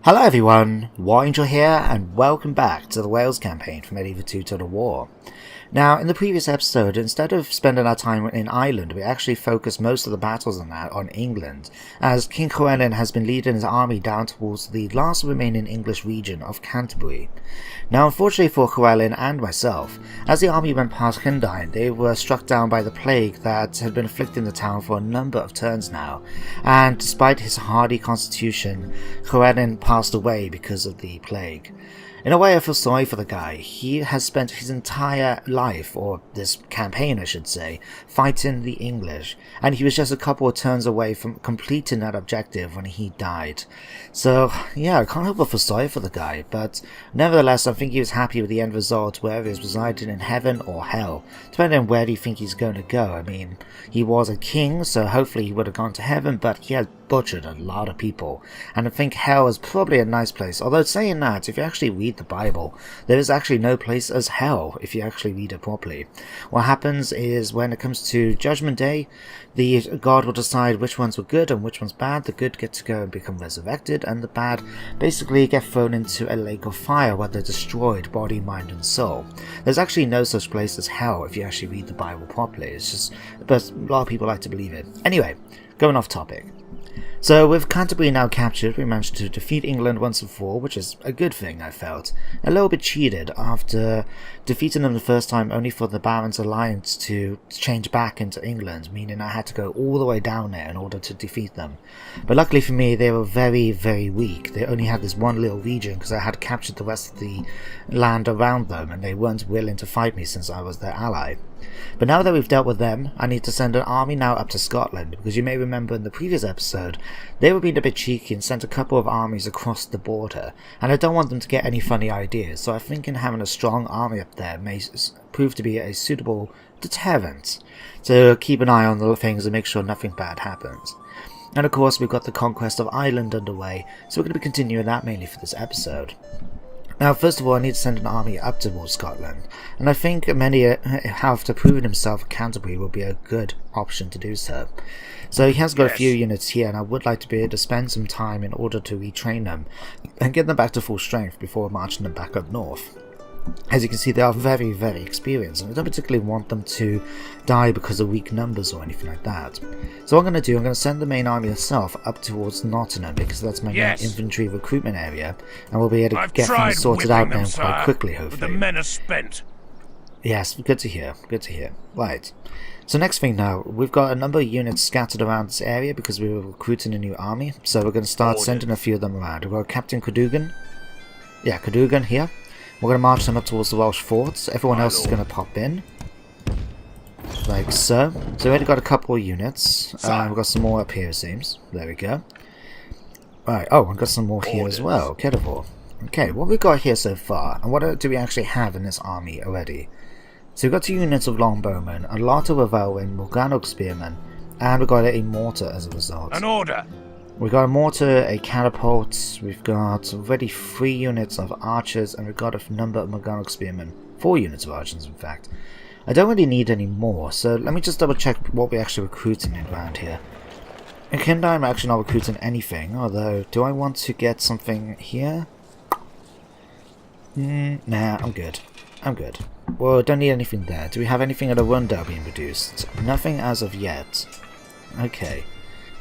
Hello everyone, War Angel here, and welcome back to the Wales campaign from Medieval 2 Total War. Now, in the previous episode, instead of spending our time in Ireland, we actually focused most of the battles on that on England, as King Llewellyn has been leading his army down towards the last remaining English region of Canterbury. Now, unfortunately for Llewellyn and myself, as the army went past Llundain, they were struck down by the plague that had been afflicting the town for a number of turns now, and despite his hardy constitution, Llewellyn passed away because of the plague. In a way, I feel sorry for the guy. He has spent his entire life, or this campaign I should say, fighting the English, and he was just a couple of turns away from completing that objective when he died. So, yeah, I can't help but feel sorry for the guy, but nevertheless I think he was happy with the end result, whether he's residing in heaven or hell, depending on where do you think he's going to go. I mean, he was a king, so hopefully he would have gone to heaven, but he had butchered a lot of people, and I think hell is probably a nice place. Although saying that, if you actually read the Bible, there is actually no place as hell if you actually read it properly. What happens is when it comes to Judgment Day, the God will decide which ones were good and which ones bad. The good get to go and become resurrected, and the bad basically get thrown into a lake of fire where they're destroyed, body, mind and soul. There's actually no such place as hell if you actually read the Bible properly. It's just, but a lot of people like to believe it. Anyway, going off topic. So with Canterbury now captured, we managed to defeat England once and for all, which is a good thing, I felt. A little bit cheated after defeating them the first time, only for the Barons' alliance to change back into England, meaning I had to go all the way down there in order to defeat them. But luckily for me, they were very, very weak. They only had this one little region because I had captured the rest of the land around them, and they weren't willing to fight me since I was their ally. But now that we've dealt with them, I need to send an army now up to Scotland, because you may remember in the previous episode, they were being a bit cheeky and sent a couple of armies across the border, and I don't want them to get any funny ideas, so I think in having a strong army up there may prove to be a suitable deterrent to keep an eye on the things and make sure nothing bad happens. And of course we've got the conquest of Ireland underway, so we're going to be continuing that mainly for this episode. Now, first of all, I need to send an army up towards Scotland, and I think many after proving himself at Canterbury will be a good option to do so. So he has got a few units here, and I would like to be able to spend some time in order to retrain them and get them back to full strength before marching them back up north. As you can see, they are very, very experienced, and I don't particularly want them to die because of weak numbers or anything like that. So what I'm going to do, I'm going to send the main army itself up towards Nottingham, because that's my main infantry recruitment area, and we'll be able to get things sorted out now quite quickly, hopefully. But the men are spent. Yes, good to hear, good to hear. Right. So next thing now, we've got a number of units scattered around this area because we were recruiting a new army, so we're going to start sending a few of them around. We've got Captain Cadogan. Yeah, Cadogan here. We're going to march them up towards the Welsh forts. Everyone else is going to pop in. Like so. So we've already got a couple of units. We've got some more up here, it seems. There we go. Right. Oh, I've got some more here as well. Kedivore. Okay, what we've got here so far, and what do we actually have in this army already? So we've got 2 units of longbowmen, a lot of Ravelwyn, Morgannwg spearmen, and we've got a mortar as a result. An order! We've got a mortar, a catapult, we've got already 3 units of archers, and we've got a number of Morgannwg spearmen. 4 units of archers, in fact. I don't really need any more, so let me just double check what we're actually recruiting around here. In Llundain, I'm actually not recruiting anything, although, do I want to get something here? Nah, I'm good. I'm good. Well, don't need anything there. Do we have anything at Arundel being produced? Nothing as of yet. Okay.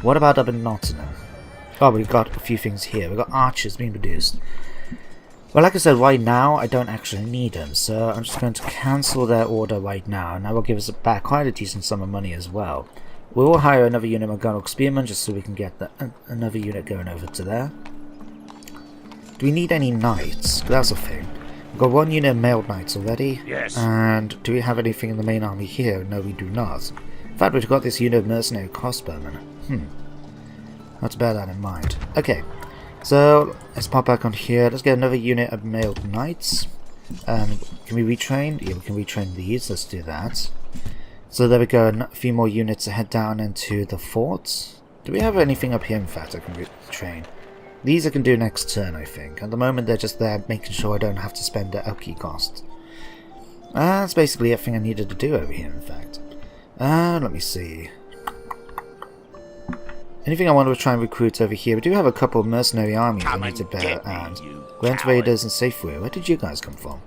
What about up in Nottingham? Oh, we've got a few things here. We've got archers being produced. Well, like I said, right now, I don't actually need them, so I'm just going to cancel their order right now, and that will give us back quite a decent sum of money as well. We will hire another unit of Morgannwg spearmen, just so we can get another unit going over to there. Do we need any knights? That's the thing. We've got 1 unit of mailed knights already. Yes. And do we have anything in the main army here? No, we do not. In fact, we've got this unit of mercenary crossbowmen. Let's bear that in mind. Okay, so let's pop back on here. Let's get another unit of mailed knights. Can we retrain? Yeah, we can retrain these. Let's do that. So there we go. A few more units to head down into the forts. Do we have anything up here, in fact, I can retrain? These I can do next turn, I think. At the moment, they're just there making sure I don't have to spend the upkeep cost. That's basically everything I needed to do over here, in fact. Let me see. Anything I want to try and recruit over here? We do have a couple of mercenary armies I need to bear, and Gwent Raiders and Safeway. Where did you guys come from?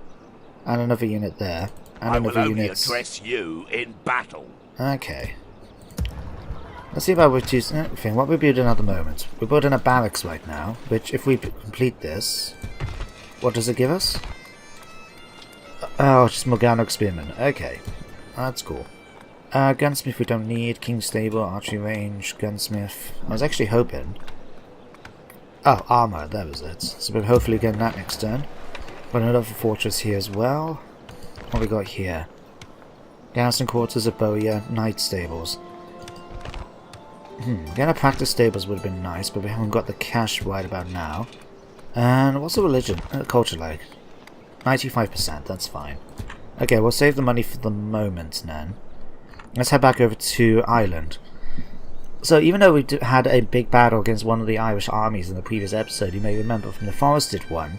And another unit there. And another unit. I will only address you in battle. Okay. Let's see if I would choose anything. What we're building at the moment. We're building a barracks right now, which if we complete this, what does it give us? Oh, just Morgana Experiment. Okay. That's cool. Gunsmith we don't need. King Stable, Archery Range, Gunsmith. I was actually hoping... Oh, Armor, that was it. So we're hopefully getting that next turn. Got another fortress here as well. What we got here? Garrison Quarters of Boya, Knight Stables. Getting a practice stables would have been nice, but we haven't got the cash right about now. And what's the religion? Culture like? 95%, that's fine. Okay, we'll save the money for the moment then. Let's head back over to Ireland. So even though we had a big battle against one of the Irish armies in the previous episode, you may remember from the forested one,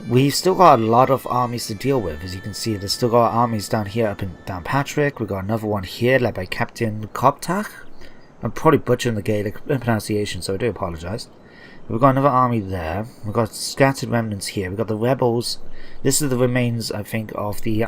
we've still got a lot of armies to deal with. As you can see, there's still got armies down here up in Downpatrick. We've got another one here led by Captain Cobtach. I'm probably butchering the Gaelic pronunciation, so I do apologise. We've got another army there. We've got scattered remnants here. We've got the rebels. This is the remains, I think, of the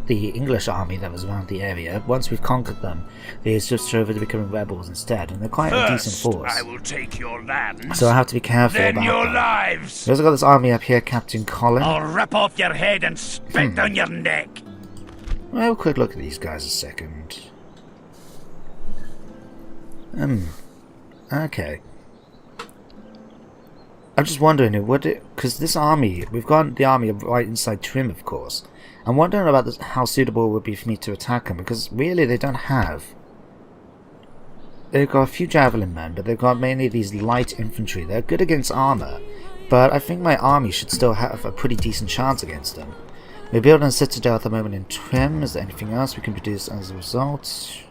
English army that was around the area. Once we've conquered them, they switched over to becoming rebels instead, and they're quite a decent force. I will take your lands. So I have to be careful then about your that. lives. We've also got this army up here, Captain Colin. I'll rip off your head and spit down your neck. Well, have a quick look at these guys a second. Okay. I'm just wondering, because this army, we've got the army right inside Trim, of course. I'm wondering about this, how suitable it would be for me to attack them, because really they don't have... They've got a few javelin men, but they've got mainly these light infantry. They're good against armor, but I think my army should still have a pretty decent chance against them. We're building a citadel at the moment in Trim. Is there anything else we can produce as a result?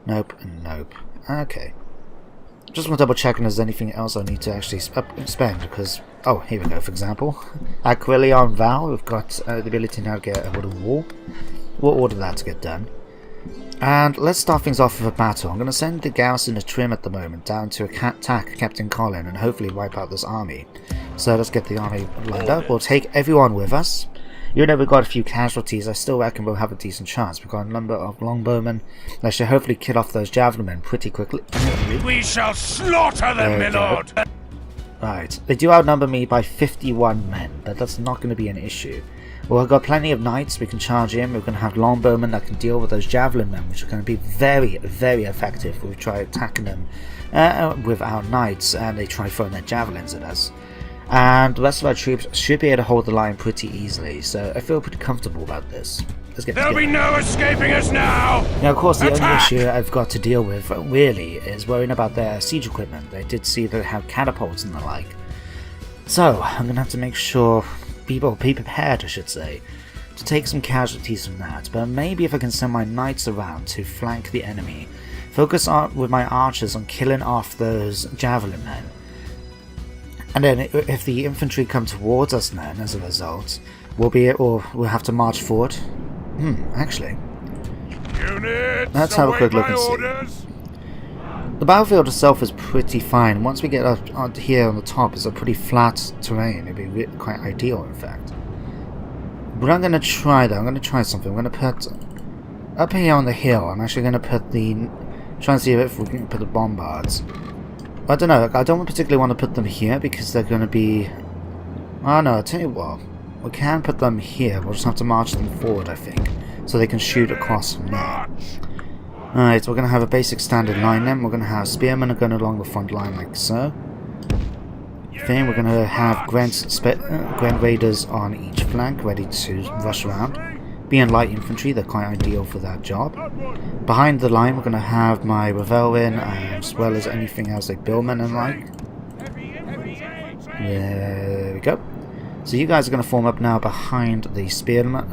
Nope and nope. Okay. Just want to double check if there's anything else I need to actually spend, because... Oh, here we go, for example. At Quillion Val, we've got the ability now to get a wooden wall. We'll order that to get done. And let's start things off with a battle. I'm going to send the garrison of Trim at the moment down to attack Captain Colin and hopefully wipe out this army. So let's get the army lined up. We'll take everyone with us. Even though we've got a few casualties, I still reckon we'll have a decent chance. We've got a number of longbowmen that should hopefully kill off those javelin men pretty quickly. We shall slaughter them, my lord! Right, they do outnumber me by 51 men, but that's not going to be an issue. Well, we've got plenty of knights we can charge in. We're going to have longbowmen that can deal with those javelin men, which are going to be very, very effective if we try attacking them with our knights and they try throwing their javelins at us. And the rest of our troops should be able to hold the line pretty easily, so I feel pretty comfortable about this. Let's get There'll be no escaping us now! Now, of course, the only issue I've got to deal with, really, is worrying about their siege equipment. They did see that they have catapults and the like. So, I'm going to have to make sure people be prepared, I should say, to take some casualties from that. But maybe if I can send my knights around to flank the enemy, focus on with my archers on killing off those javelin men. And then if the infantry come towards us then, as a result, we'll have to march forward. Actually. Units, let's have a quick look and see. The battlefield itself is pretty fine. Once we get up here on the top, it's a pretty flat terrain. It'd be quite ideal, in fact. But I'm going to try that. I'm going to try something. I'm going to put... Up here on the hill, I'm actually going to put the... Try and see if we can put the bombards. I don't know, I don't particularly want to put them here because they're going to be... Oh no, I'll tell you what. We can put them here, we'll just have to march them forward, I think. So they can shoot across from there. Alright, so we're going to have a basic standard line then. We're going to have spearmen going along the front line like so. Then we're going to have Gwent Raiders on each flank, ready to rush around. Being light infantry, they're quite ideal for that job. Behind the line, we're going to have my Revelin, as well as anything else like Billmen and like. There we go. So you guys are going to form up now behind the spearmen,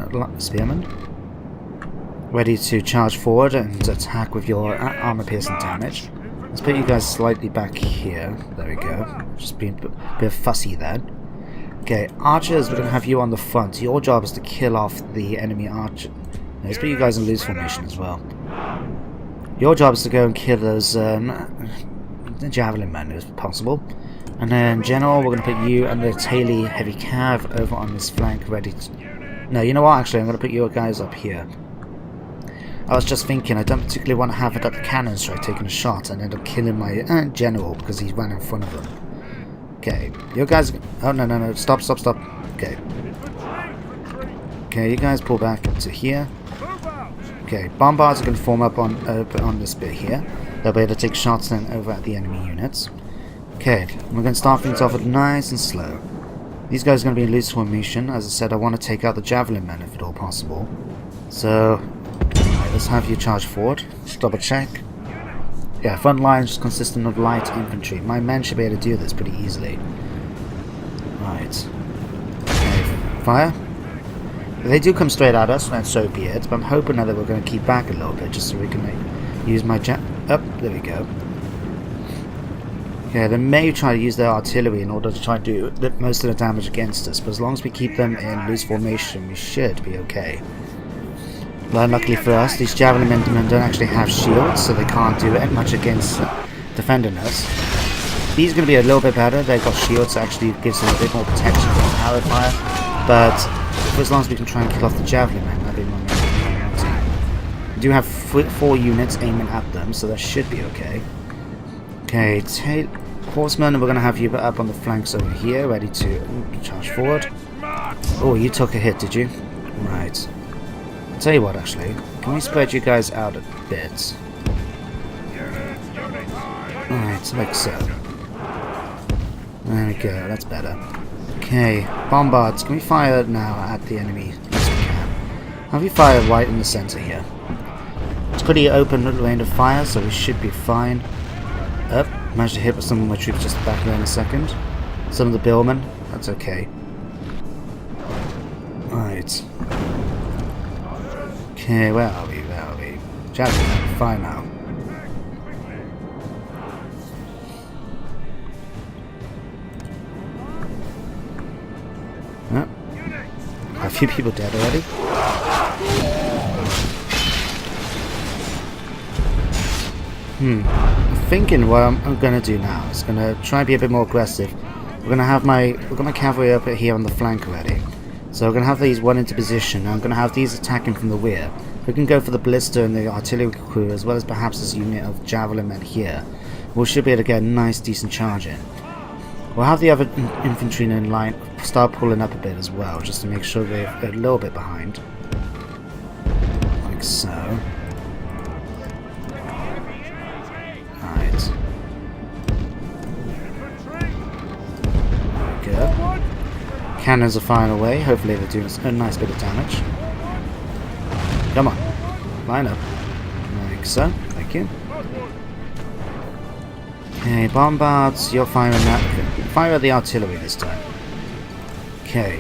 ready to charge forward and attack with your armor-piercing damage. Let's put you guys slightly back here. There we go. Just being a bit fussy then. Okay, archers, we're going to have you on the front. Your job is to kill off the enemy archer. Let's put you guys in loose formation as well. Your job is to go and kill those javelin men if possible. And then General, we're going to put you and the Taily heavy cav over on this flank ready to... No, you know what, actually, I'm going to put you guys up here. I was just thinking, I don't particularly want to have it at the cannon strike taking a shot and end up killing my General because he ran in front of them. Okay, you guys... Oh, no, stop. Okay. Okay, you guys pull back up to here. Okay, bombards are going to form up on this bit here. They'll be able to take shots then over at the enemy units. Okay, we're going to start things off nice and slow. These guys are going to be in loose formation. As I said, I want to take out the javelin men if at all possible. So, let's have you charge forward. Just double check. Yeah, front line is consistent of light infantry. My men should be able to do this pretty easily. Right. Okay, fire. If they do come straight at us, then so be it. But I'm hoping that we're going to keep back a little bit just so we can use my there we go. Okay, they may try to use their artillery in order to try to do most of the damage against us, but as long as we keep them in loose formation, we should be okay. But luckily for us, these javelin men don't actually have shields, so they can't do much against defending us. These are going to be a little bit better. They've got shields, so actually gives them a bit more protection from arrow fire, but as long as we can try and kill off the javelin men, that'd be my main. We do have 4 units aiming at them, so that should be okay. Okay, horsemen, we're going to have you up on the flanks over here, ready to charge forward. Oh, you took a hit, did you? Right. I'll tell you what, actually. Can we spread you guys out a bit? Alright, like so. There we go, that's better. Okay, bombards, can we fire now at the enemy? Yes, we can. Have you fire right in the center here? It's pretty open range of fire, so we should be fine. Managed to hit with some of my troops just back there in a second. Some of the billmen, that's okay. Right. Okay, where are we? Javelin, fire now. A few people dead already. I'm thinking what I'm gonna do now is gonna try and be a bit more aggressive. We're gonna have my cavalry up here on the flank already. So we're gonna have these one into position. And I'm gonna have these attacking from the rear. We can go for the ballista and the artillery crew, as well as perhaps this unit of javelin men here. We should be able to get a nice, decent charge in. We'll have the other infantry in line start pulling up a bit as well, just to make sure they're a little bit behind. Like so. Right. Good. Cannons are firing away. Hopefully they're doing a nice bit of damage. Come on. Line up. Like so. Thank you. Okay, bombards, you're firing that. Fire at the artillery this time. Okay.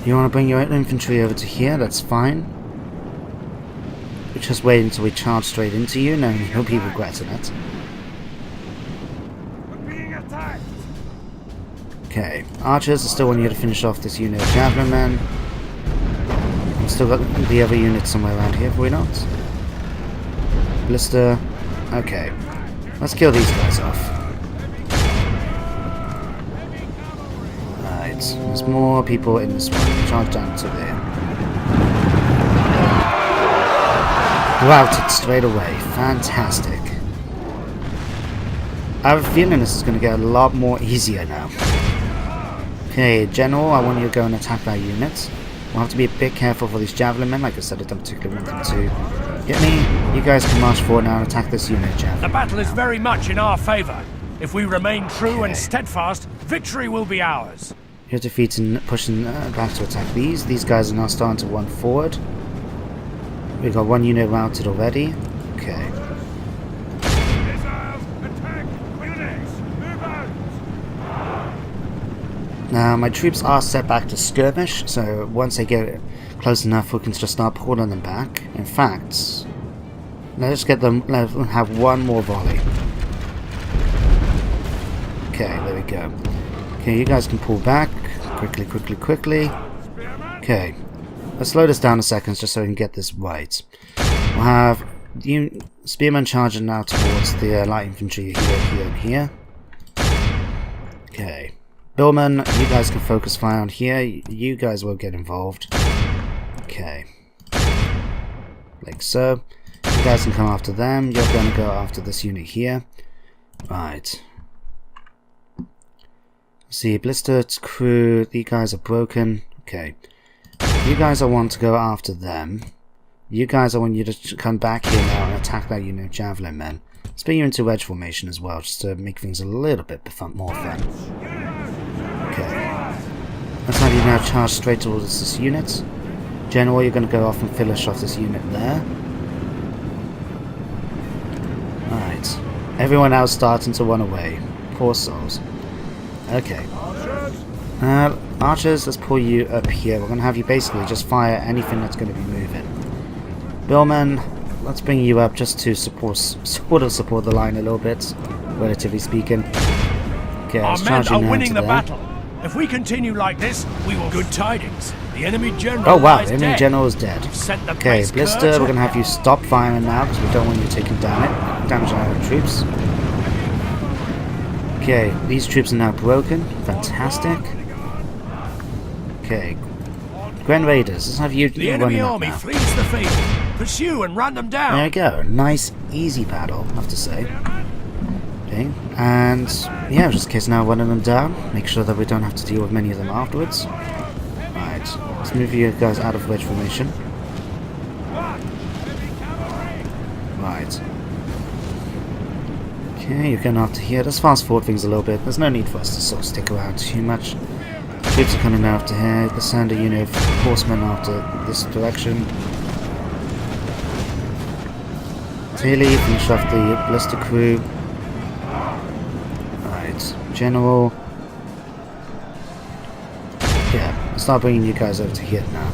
You want to bring your infantry over to here? That's fine. We just wait until we charge straight into you, and you'll be regretting it. Okay, archers, I still want you to finish off this unit of javelin men. I've still got the other units somewhere around here, have we not? Ballista. Okay. Let's kill these guys off. Right. There's more people in this one. Charge down to there. Routed straight away. Fantastic. I have a feeling this is going to get a lot more easier now. Okay, General, I want you to go and attack that unit. We'll have to be a bit careful for these javelin men. Like I said, I don't particularly want them to hit me. You guys can march forward now and attack this unit, javelin. The battle is very much in our favour. If we remain true and steadfast, victory will be ours. You're defeating, pushing back to attack these. These guys are now starting to run forward. We've got one unit routed already. Okay. Now, my troops are set back to skirmish, so once they get close enough, we can just start pulling them back. In fact, let's get them, let them have one more volley. Okay, there we go. Okay, you guys can pull back. Quickly. Okay, let's slow this down a second just so we can get this right. We'll have you spearmen charging now towards the light infantry here, and here. Okay. Billmen, you guys can focus fire on here. You guys won't get involved. Okay. Like so. You guys can come after them. You're going to go after this unit here. Right. See, blistered crew. These guys are broken. Okay. You guys I want to go after them. You guys I want you to come back here now and attack that unit of javelin men. Split you into wedge formation as well, just to make things a little bit more fun. Okay. Let's have you now charge straight towards this unit. General, you're going to go off and finish off this unit there. Right. Everyone else starting to run away. Poor souls. Okay. Archers, let's pull you up here. We're going to have you basically just fire anything that's going to be moving. Billmen, let's bring you up just to support the line a little bit, relatively speaking. Okay, our let's men charge you are now winning to the there. battle. If we continue like this, we will. Good tidings. The enemy general. Oh wow, lies the enemy dead. general is dead. We've sent the Okay, base Blister, Kurds we're going to have you stop firing now because we don't want you taking damage on our troops. Okay, these troops are now broken. Fantastic. Okay. Grand Raiders, let's have you The enemy running up army now. flees the field. Pursue and run them down. There we go. Nice, easy battle, I have to say. Okay, and yeah, just in case now running them down. Make sure that we don't have to deal with many of them afterwards. Right, let's move you guys out of wedge formation. Right. Okay, you're going after here. Let's fast forward things a little bit. There's no need for us to sort of stick around too much. Troops are coming after here. The send a unit of horsemen after this direction. Tilly, finish off the blister crew. Right, General. Yeah, I'll start bringing you guys over to here now.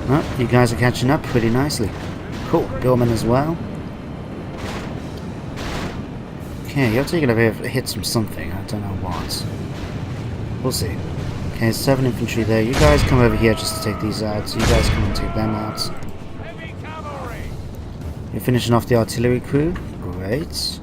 Oh, you guys are catching up pretty nicely. Cool, Billman as well. Okay, you're taking a bit of hits from something, I don't know what. We'll see. Okay, 7 infantry there. You guys come over here just to take these out. You guys come and take them out. You're finishing off the artillery crew. Great.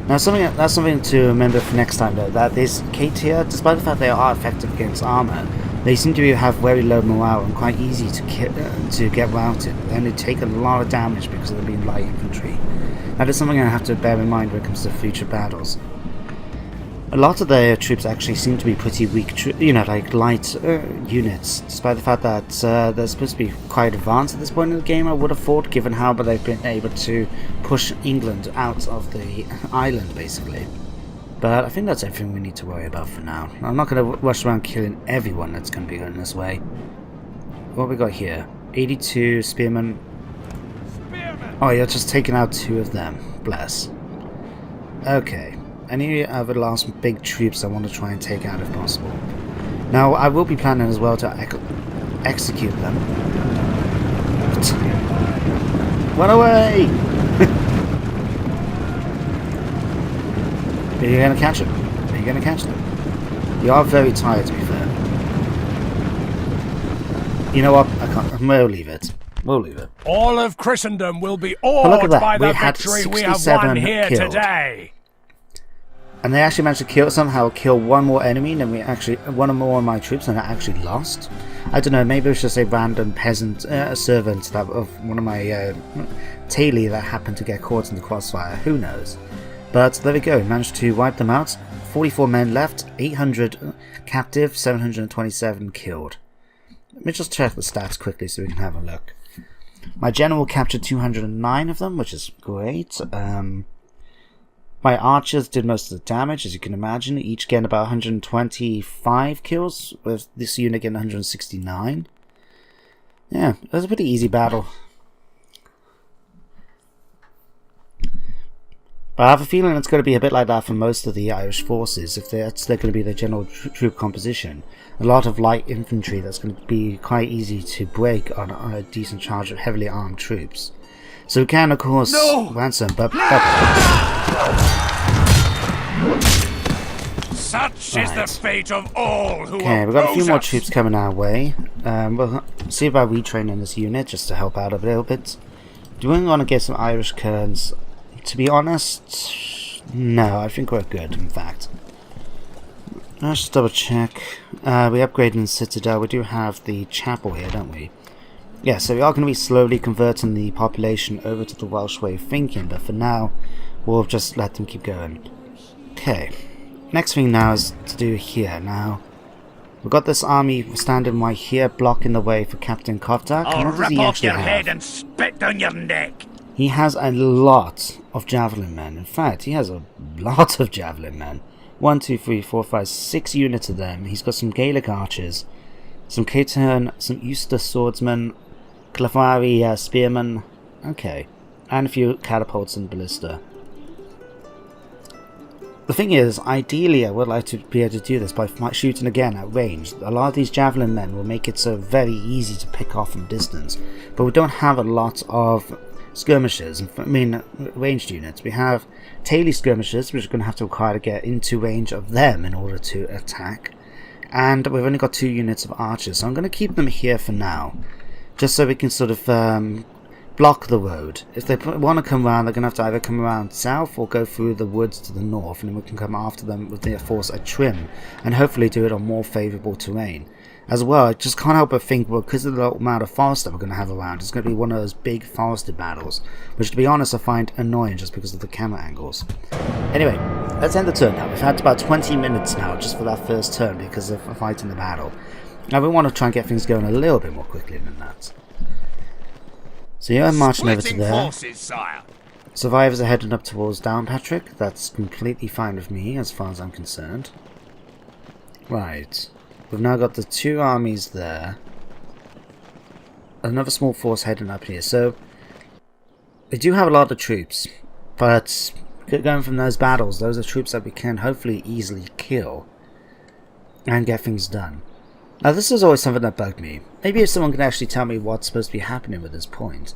Now that's something to remember for next time though, that this K tier, despite the fact they are effective against armor, they seem to have very low morale and quite easy to get routed, and they take a lot of damage because of them being light infantry. That is something I have to bear in mind when it comes to future battles. A lot of their troops actually seem to be pretty weak, like light units, despite the fact that they're supposed to be quite advanced at this point in the game, I would have thought, given how they've been able to push England out of the island, basically. But I think that's everything we need to worry about for now. I'm not going to rush around killing everyone that's going to be going this way. What we got here? 82 spearmen. Oh, you're just taking out 2 of them. Bless. Okay. Any other last big troops I want to try and take out if possible. Now, I will be planning as well to execute them. Run away! Are you going to catch them? Are you going to catch them? You are very tired, to be fair. You know what? I can't. We'll leave it. We'll leave it. All of Christendom will be But look awed at that. by We the had victory we have won here killed. today. And they actually managed to somehow kill one more enemy than one or more of my troops, and I actually lost. I don't know, maybe it was just a random peasant servant that of one of my taili that happened to get caught in the crossfire. Who knows? But there we go, managed to wipe them out. 44 men left, 800 captive, 727 killed. Let me just check the stats quickly so we can have a look. My general captured 209 of them, which is great. My archers did most of the damage, as you can imagine, each getting about 125 kills, with this unit getting 169. Yeah, it was a pretty easy battle. But I have a feeling it's going to be a bit like that for most of the Irish forces, if that's going to be their general troop composition. A lot of light infantry that's going to be quite easy to break on a decent charge of heavily armed troops. So we can, of course, ransom, but... Such is the fate of all who okay, we've got a few more us. troops coming our way. We'll see about retraining this unit just to help out a little bit. Do we want to get some Irish Kerns? To be honest, no, I think we're good, in fact. Let's just double check. We upgraded in Citadel. We do have the chapel here, don't we? Yeah, so we are going to be slowly converting the population over to the Welsh way of thinking, but for now, we'll just let them keep going. Okay. Next thing now is to do here. Now, we've got this army standing right here, blocking the way for Captain Kovdak. I'll rip off your head and spit down your neck. He has a lot of javelin men. In fact, he has a lot of javelin men. 1, 2, 3, 4, 5, 6 units of them. He's got some Gaelic archers, some Caitern, some Ulster swordsmen, Clavari spearmen. Okay, and a few catapults and ballista. The thing is, ideally I would like to be able to do this by shooting again at range. A lot of these javelin men will make it so very easy to pick off from distance, but we don't have a lot of skirmishers, ranged units. We have taily skirmishers, which are going to have to require to get into range of them in order to attack, and we've only got 2 units of archers, so I'm going to keep them here for now, just so we can sort of block the road. If they want to come around, they're going to have to either come around south or go through the woods to the north, and then we can come after them with the force a trim and hopefully do it on more favourable terrain. As well, I just can't help but think, well, because of the amount of forest that we're going to have around, it's going to be one of those big forested battles, which to be honest I find annoying just because of the camera angles. Anyway, let's end the turn now. We've had about 20 minutes now just for that first turn because of fighting the battle. Now we want to try and get things going a little bit more quickly than that. So you're marching over to there. Forces, Survivors are heading up towards Downpatrick. That's completely fine with me as far as I'm concerned. Right. We've now got the 2 armies there. Another small force heading up here. So we do have a lot of troops, but going from those battles, those are troops that we can hopefully easily kill and get things done. Now this is always something that bugged me. Maybe if someone could actually tell me what's supposed to be happening with this point.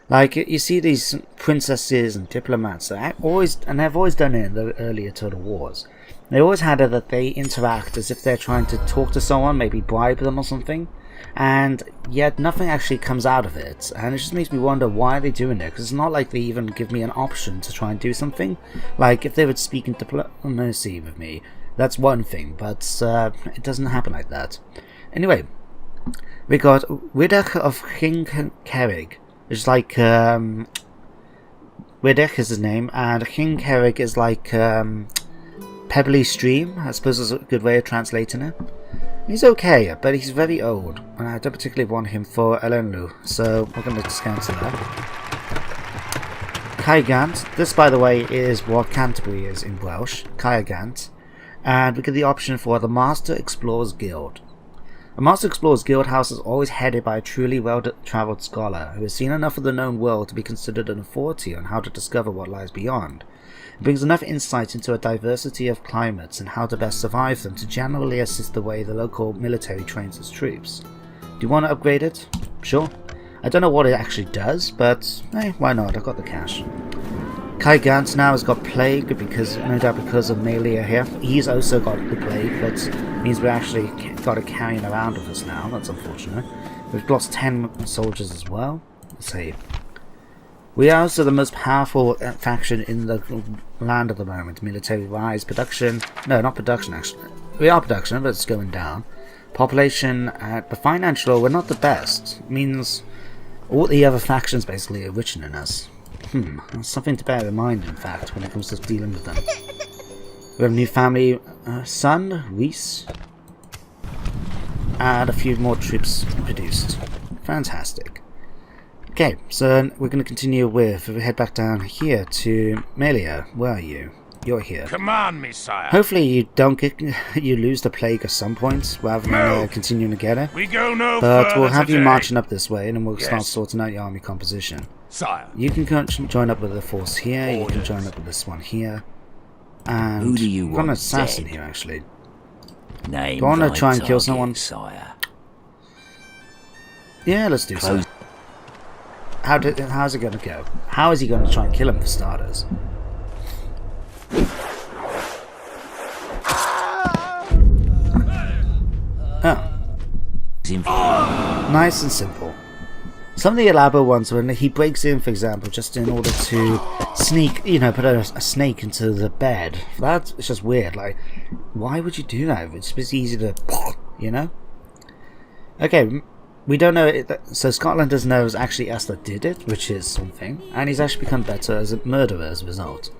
Like, you see these princesses and diplomats, they've always done it in the earlier Total Wars. They always had it that they interact as if they're trying to talk to someone, maybe bribe them or something, and yet nothing actually comes out of it, and it just makes me wonder why are they doing it, because it's not like they even give me an option to try and do something. Like, if they would speak in diplomacy with me, that's one thing, but it doesn't happen like that. Anyway, we got Widdach of King Kerrig, which is like, Widdach is his name, and King Kerrig is like, Pebbly Stream, I suppose is a good way of translating it. He's okay, but he's very old, and I don't particularly want him for Elenlu, so we're going to discount that. Caigant, this by the way is what Canterbury is in Welsh, Caigant, and we get the option for the Master Explorers Guild. A Master Explorers Guild house is always headed by a truly well-travelled scholar who has seen enough of the known world to be considered an authority on how to discover what lies beyond. It brings enough insight into a diversity of climates and how to best survive them to generally assist the way the local military trains its troops. Do you want to upgrade it? Sure. I don't know what it actually does, but hey, why not? I've got the cash. Kai Gantz now has got plague because, no doubt because of Melia here. He's also got the plague, but means we actually got to carry him around with us now. That's unfortunate. We've lost 10 soldiers as well. Let's see. We are also the most powerful faction in the land at the moment. Military rise, production. No, not production actually. We are production, but it's going down. Population, but financial, we're not the best. It means all the other factions basically are richer than us. That's something to bear in mind, in fact, when it comes to dealing with them. We have a new family son, Reese, and a few more troops produced. Fantastic. Okay, so we're going to continue with, if we head back down here to Melia. Where are you? You're here. Command me, sire. Hopefully you don't get, you lose the plague at some point, rather than continuing to get it. We go no But we'll have today. you marching up this way, and then we'll start sorting out your army composition. Sire. You can join up with the force here, you can join up with this one here. And who do you we've got an want assassin dead? here, actually. Name Do I want to thy try and kill target, someone? sire. Yeah, let's do so. Close. How's it going to go? How is he going to try and kill him for starters? Oh. Nice and simple. Some of the elaborate ones, when he breaks in, for example, just in order to sneak, put a snake into the bed. That's just weird. Like, why would you do that? It's just easy to, Okay, we don't know it. So Scotland doesn't know it was actually us that did it, which is something. And he's actually become better as a murderer as a result.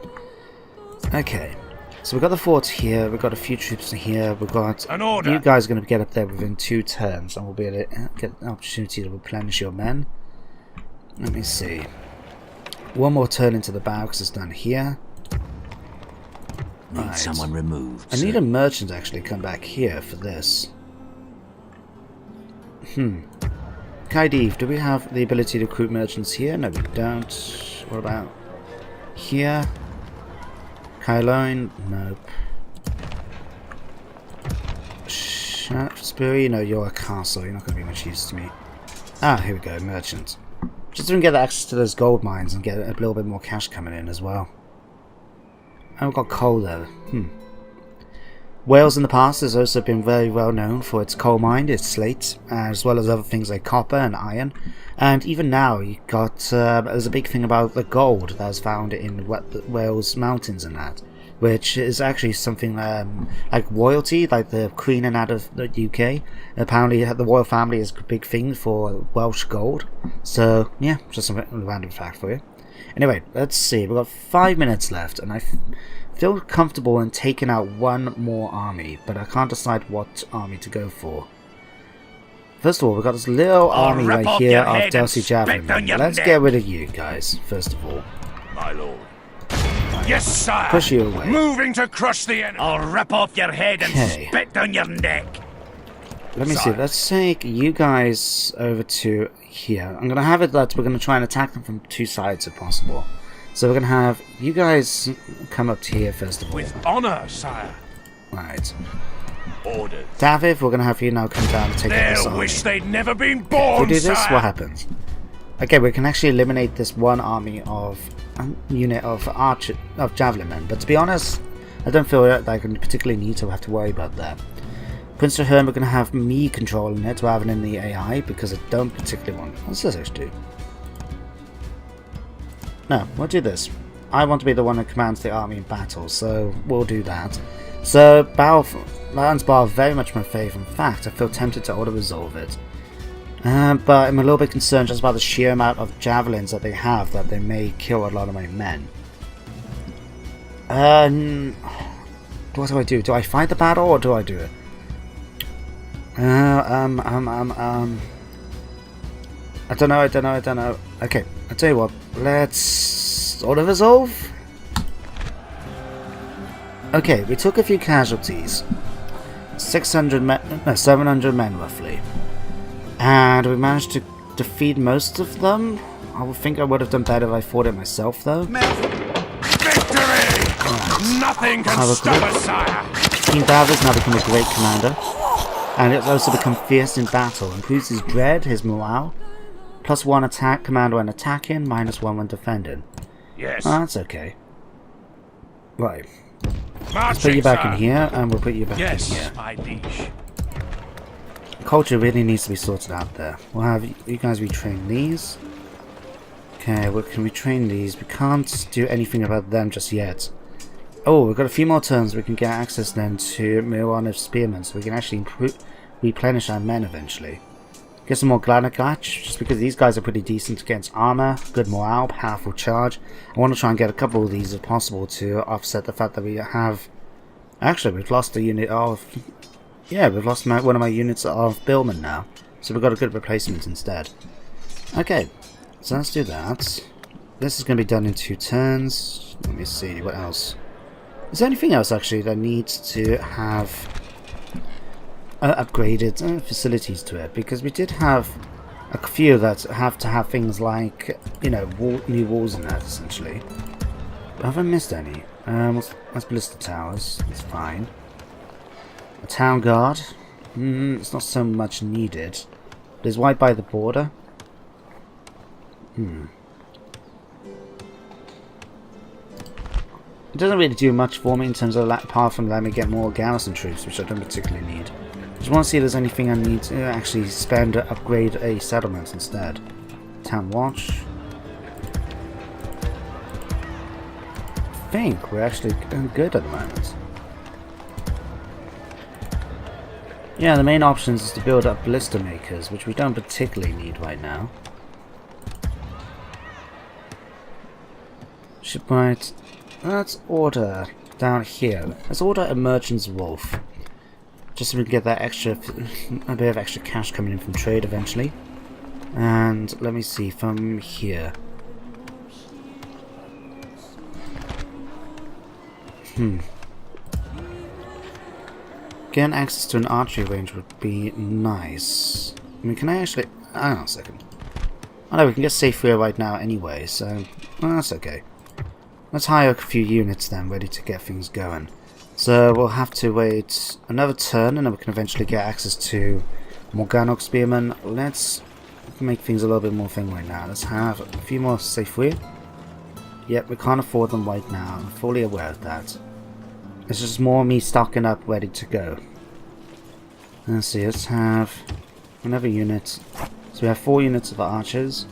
Okay. So we've got the fort here, we've got a few troops here, we've got... An order. You guys are going to get up there within 2 turns, and we'll be able to get an opportunity to replenish your men. Let me see. One more turn into the barracks is done here. Need someone removed. I need a merchant to actually come back here for this. Kaidiv, do we have the ability to recruit merchants here? No, we don't. What about here? Kyloin? Nope. Shaftesbury? No, you're a castle. You're not going to be much use to me. Ah, here we go. Merchant. Just to get access to those gold mines and get a little bit more cash coming in as well. And we've got coal there. Wales in the past has also been very well known for its coal mine, its slate, as well as other things like copper and iron. And even now, you got there's a big thing about the gold that's found in Wales mountains and that, which is actually something like royalty, like the Queen and that of the UK. Apparently, the royal family is a big thing for Welsh gold. So yeah, just a random fact for you. Anyway, let's see. We've got 5 minutes left, and I feel comfortable in taking out one more army, but I can't decide what army to go for. First of all, we've got this little army right here of Delcy Javelin. Let's get rid of you guys, first of all. My lord. Yes, sire. Push you away. Moving to crush the enemy. I'll rip off your head and spit down your neck. Let me see. Let's take you guys over to here. I'm going to have it that we're going to try and attack them from 2 sides if possible. So we're going to have you guys come up to here first of all. With honor, sire. Right. Ordered. Daviv, we're going to have you now come down and take out this They'll army. wish they'd never been born, If we do this, sire. what happens? Okay, we can actually eliminate this one army of unit of javelin men. But to be honest, I don't feel that I can particularly need to have to worry about that. Prince Ahern, we're going to have me controlling it rather than the AI because I don't particularly want... What's this actually do? No, we'll do this. I want to be the one that commands the army in battle, so we'll do that. So, Baron's Bar very much my favourite. In fact, I feel tempted to auto-resolve it. But I'm a little bit concerned just about the sheer amount of javelins that they have, that they may kill a lot of my men. What do I do? Do I fight the battle or do I do it? I don't know. Okay, I'll tell you what. Let's auto-resolve. Okay, we took a few casualties. 700 men roughly. And we managed to defeat most of them. I would think I would have done better if I fought it myself, though. Victory! Right. Nothing can stop us, sire. King David's now become a great commander. And it's also become fierce in battle. Improves his dread, his morale. +1 attack command when attacking, -1 when defending. Yes. Oh, that's okay. Right. Marching, Let's put you back sire. in here, and we'll put you back in Yes, here. my liege. Culture really needs to be sorted out there. We'll have you guys retrain these. Okay, we can retrain these. We can't do anything about them just yet. Oh, we've got a few more turns. We can get access then to Miranov Spearmen, so we can actually replenish our men eventually. Get some more Glanagach, just because these guys are pretty decent against armor, good morale, powerful charge. I want to try and get a couple of these if possible to offset the fact that we have... Actually, we've lost a unit of... Yeah, we've lost one of my units of Billmen now. So we've got a good replacement instead. Okay, so let's do that. This is going to be done in 2 turns. Let me see, what else? Is there anything else actually that needs to have upgraded facilities to it? Because we did have a few that have to have things like, you know, new walls and that, essentially. But have I missed any? Let's ballista towers. It's fine. A town guard. It's not so much needed. But it's right by the border. It doesn't really do much for me in terms of apart from letting me get more garrison troops, which I don't particularly need. I just want to see if there's anything I need to actually spend to upgrade a settlement instead. Town watch. I think we're actually good at the moment. Yeah, the main options is to build up blister makers, which we don't particularly need right now. Shipwright. Let's order down here. Let's order a merchant's wolf. Just so we can get that extra, a bit of extra cash coming in from trade eventually. And let me see, from here. Getting access to an archery range would be nice. I mean, can I actually... hang on a second. Oh no, we can get safe here right now anyway, so... well, that's okay. Let's hire a few units then, ready to get things going. So we'll have to wait another turn, and then we can eventually get access to Morganox Spearmen. Let's make things a little bit more thing right now. Let's have a few more safe here. Yep, we can't afford them right now. I'm fully aware of that. It's just more me stocking up, ready to go. Let's see, let's have another unit. So we have 4 units of archers.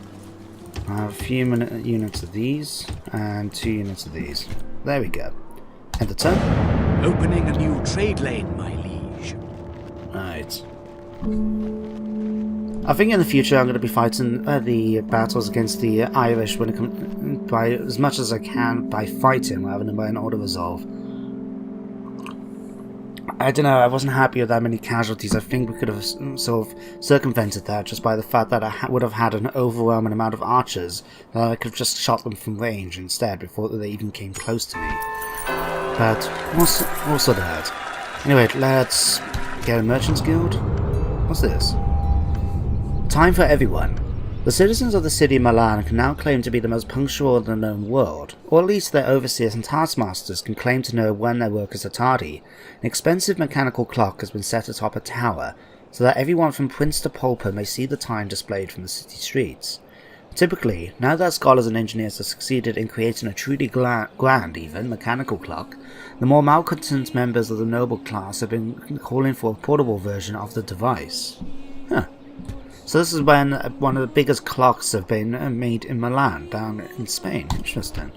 I have a few units of these, and 2 units of these. There we go. End the turn. Opening a new trade lane, my liege. Right. I think in the future I'm going to be fighting the battles against the Irish when it comes by as much as I can by fighting rather than by an auto resolve. I don't know, I wasn't happy with that many casualties. I think we could have sort of circumvented that just by the fact that I would have had an overwhelming amount of archers, that I could have just shot them from range instead before they even came close to me. But also that. Anyway, let's get a Merchants Guild. What's this? Time for everyone. The citizens of the city of Milan can now claim to be the most punctual in the known world, or at least their overseers and taskmasters can claim to know when their workers are tardy. An expensive mechanical clock has been set atop a tower, so that everyone from prince to pauper may see the time displayed from the city streets. Typically, now that scholars and engineers have succeeded in creating a truly grand, even, mechanical clock, the more malcontent members of the noble class have been calling for a portable version of the device. Huh. So this is when one of the biggest clocks have been made in Milan, down in Spain. Interesting.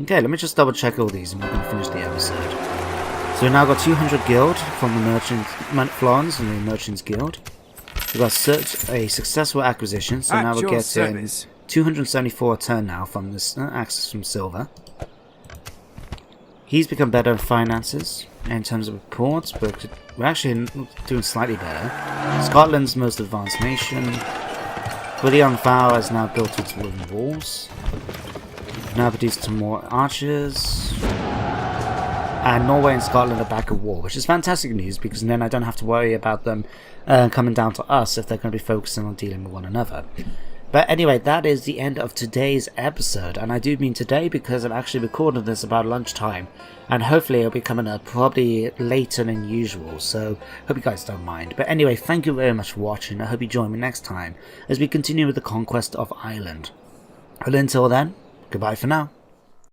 Okay, let me just double check all these and we're going to finish the episode. So we've now got 200 guild from the Florence and the Merchants Guild. We've got a successful acquisition, so now we're getting 274 a turn now from this access from Silver. He's become better in finances. In terms of reports, we're actually doing slightly better. Scotland's most advanced nation. William Vow has now built its wooden walls. Now produced some more archers. And Norway and Scotland are back at war, which is fantastic news because then I don't have to worry about them coming down to us if they're going to be focusing on dealing with one another. But anyway, that is the end of today's episode, and I do mean today because I'm actually recording this about lunchtime, and hopefully it'll be coming up probably later than usual, so hope you guys don't mind. But anyway, thank you very much for watching. I hope you join me next time as we continue with the conquest of Ireland. But until then, goodbye for now.